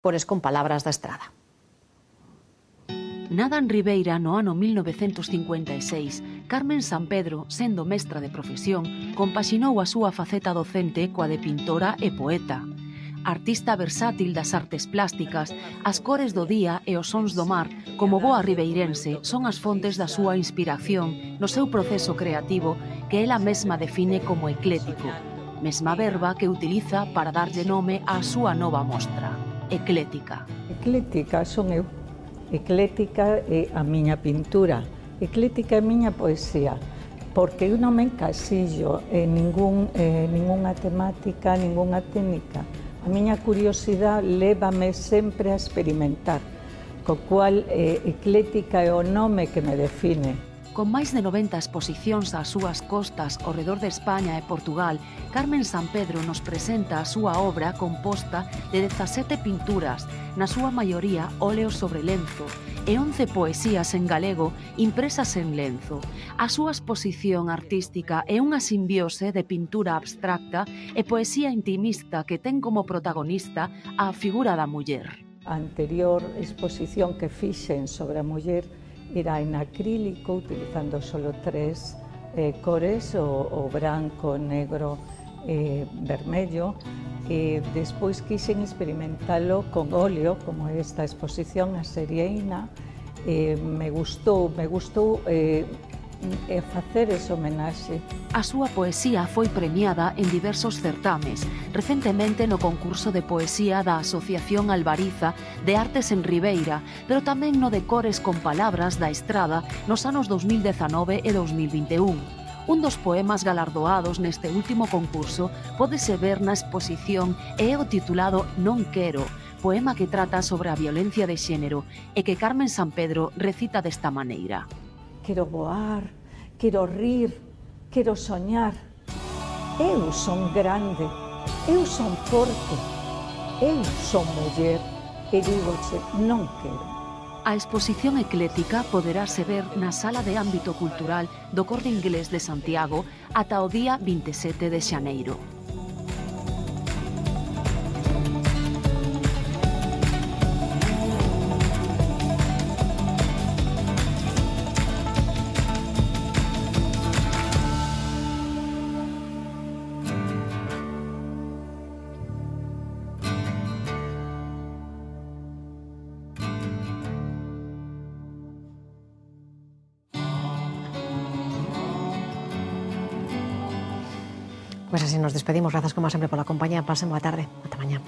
Pores con palabras da Estrada. Nada en Ribeira no ano 1956, Carmen Sampedro, sendo mestra de profesión, compaxinou a súa faceta docente coa de pintora e poeta. Artista versátil das artes plásticas, as cores do día e os sons do mar, como boa ribeirense, son as fontes da súa inspiración no seu proceso creativo que ela mesma define como eclético, mesma verba que utiliza para darlle nome á súa nova mostra, eclética. Eclética son eu. Eclética é a miña pintura, eclética é a miña poesía, porque eu non me encasillo en ningunha temática, ningunha técnica. A miña curiosidade lévame sempre a experimentar, co cual eclética é o nome que me define. Con máis de 90 exposicións ás súas costas ao redor de España e Portugal, Carmen Sampedro nos presenta a súa obra composta de 17 pinturas, na súa maioría óleos sobre lenzo, e 11 poesías en galego impresas en lenzo. A súa exposición artística é unha simbiose de pintura abstracta e poesía intimista que ten como protagonista a figura da muller. A anterior exposición que fixen sobre a muller era en acrílico, utilizando solo 3 cores, o branco, negro e vermello. Despois quixen experimentalo con óleo, como esta exposición, a Serieina. Me gustou facer ese homenaxe. A súa poesía foi premiada en diversos certames, recentemente no concurso de poesía da Asociación Albariza de Artes en Ribeira, pero tamén no de Cores con Palabras da Estrada nos anos 2019 e 2021. Un dos poemas galardoados neste último concurso pódese ver na exposición e é o titulado Non Quero, poema que trata sobre a violencia de xénero e que Carmen Sampedro recita desta maneira. Quero voar, quero rir, quero soñar. Eu son grande, eu son forte, eu son muller e digoche non quero. A exposición eclética poderase ver na Sala de Ámbito Cultural do Corte Inglés de Santiago ata o día 27 de xaneiro. Pues así nos despedimos. Grazas como sempre pola compañía. Pasen boa tarde. Ata mañá.